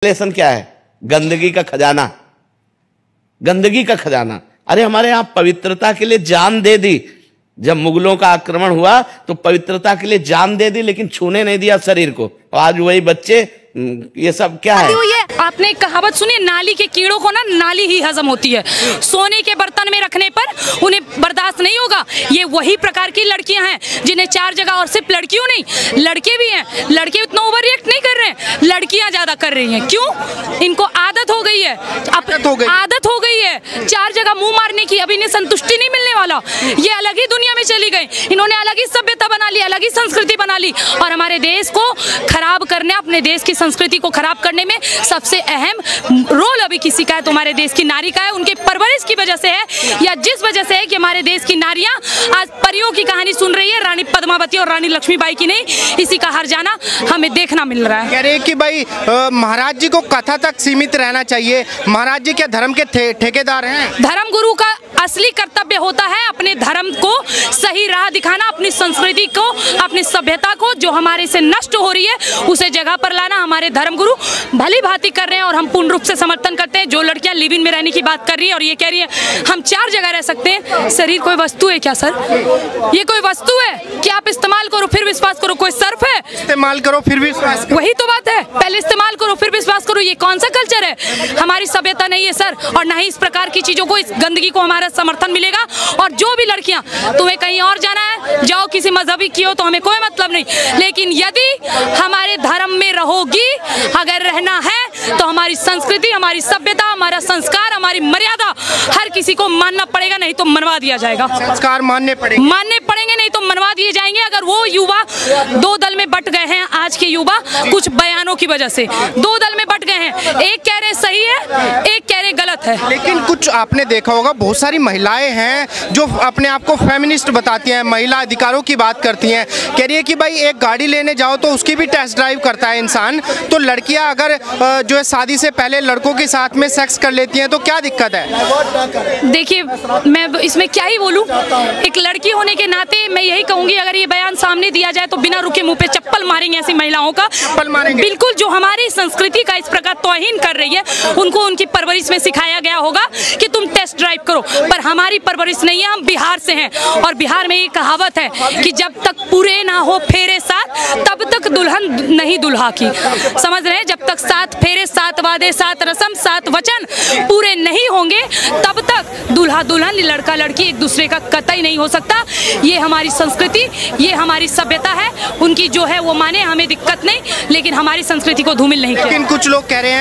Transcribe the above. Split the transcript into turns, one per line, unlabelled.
Lesson क्या है? गंदगी का खजाना, गंदगी का खजाना। अरे हमारे यहाँ पवित्रता के लिए जान दे दी। जब मुगलों का आक्रमण हुआ तो पवित्रता के लिए जान दे दी, लेकिन छूने नहीं दिया शरीर को। और आज वही बच्चे ये सब क्या है?
आपने एक कहावत सुनी, नाली के कीड़ों को ना नाली ही हजम होती है। सोने के बर्तन में रखने पर उन्हें बर्दाश्त नहीं होगा। ये वही प्रकार की लड़कियां हैं जिन्हें चार जगह, और सिर्फ लड़कियों नहीं लड़के भी हैं। लड़के उतना ओवर रिएक्ट नहीं कर रहे हैं, लड़कियां ज्यादा कर रही हैं। क्यों? इनको आदत हो गई है, आदत हो गई है चार जगह मुंह मारने की। अब इन्हें संतुष्टि नहीं मिलने वाला। ये अलग ही दुनिया में चली गई, इन्होंने अलग ही सभ्यता बना ली, अलग ही संस्कृति बना ली। और हमारे देश को खराब करने, अपने देश की संस्कृति को खराब करने में सबसे अहम रोल अभी किसी का है तो हमारे देश की नारी का है। उनके परवरिश की वजह से है, या जिस वजह से है कि हमारे देश की नारियां आज परियों की कहानी सुन रही है। रानी पद्मावती और रानी लक्ष्मीबाई की नहीं, इसी का हर जाना हमें देखना मिल रहा है।
कह रहे कि भाई महाराज जी को कथा तक सीमित रहना चाहिए। महाराज जी क्या धर्म के ठेकेदार हैं?
धर्म गुरु का असली कर्तव्य होता है अपने धर्म को सही राह दिखाना, अपनी संस्कृति को, अपनी सभ्यता को जो हमारे से नष्ट हो रही है उसे जगह पर लाना। हमारे धर्म गुरु भली भांति कर रहे हैं और हम पूर्ण रूप से समर्थन करते हैं। जो लड़कियां लिव इन में रहने की बात कर रही है और ये कह रही है हम चार जगह रह सकते हैं, शरीर कोई वस्तु है क्या सर? ये कोई वस्तु है कि आप इस्तेमाल करो फिर विश्वास करो? कोई सर्फ है?
इस्तेमाल करो फिर विश्वास करो।
वही तो बात है, पहले इस्तेमाल करो फिर विश्वास करो। ये कौन सा कल्चर है? हमारी सभ्यता नहीं है सर, और ना ही इस प्रकार की चीजों को, इस गंदगी को हमारा समर्थन मिलेगा। और जो भी लड़कियां, तुम्हें कहीं और जाना है जाओ, किसी मजहबी की हो तो हमें कोई मतलब नहीं, लेकिन यदि हमारे धर्म में रहोगी, अगर रहना है तो हमारी संस्कृति, हमारी सभ्यता, हमारा संस्कार, हमारी मर्यादा हर किसी को मानना पड़ेगा, नहीं तो मनवा दिया जाएगा।
संस्कार मानने
पड़ेंगे, नहीं तो मनवा दिए जाएंगे। अगर वो युवा दो दल में बट गए हैं, आज के युवा कुछ बयानों की वजह से दो दल में बट गए हैं। एक कह रहे सही है, एक कह रहे गलत है।
लेकिन कुछ आपने देखा होगा, बहुत सारी महिलाएं हैं जो अपने आप को फेमिनिस्ट बताती हैं, महिला अधिकारों की बात करती हैं। कह रही है कि भाई एक गाड़ी लेने जाओ तो उसकी भी टेस्ट ड्राइव करता है इंसान, तो लड़कियां अगर जो है शादी से पहले लड़कों के साथ में सेक्स कर लेती हैं तो क्या दिक्कत है?
देखिए, मैं इसमें क्या ही बोलूं। एक लड़की होने के नाते मैं यही कहूंगी, अगर ये बयान सामने दिया जाए तो बिना रुके मुंह पे चप्पल मारेंगे ऐसी महिलाओं का।
चप्पल मारेंगे
बिल्कुल। जो हमारी संस्कृति का इस प्रकार तौहीन कर रही है, उनको उनकी परवरिश में सिखाया गया होगा कि तुम टेस्ट ड्राइव करो, पर हमारी परवरिश नहीं है। हम बिहार से हैं और बिहार में ये कहावत है कि जब तक पूरे ना हो फेरे साथ तब तक दुल्हन नहीं दुल्हा की। समझ रहे हैं? जब तक 7 फेरे, 7 वादे, 7 रस्म, 7 वचन पूरे नहीं होंगे तब तक दूल्हा दुल्हन, लड़का लड़की एक दूसरे का कतई नहीं हो सकता। ये हमारी संस्कृति, ये हमारी सभ्यता है। उनकी जो है वो माने, हमें दिक्कत नहीं, लेकिन हमारी संस्कृति को धूमिल नहीं किया।
लेकिन कुछ लोग कह रहे हैं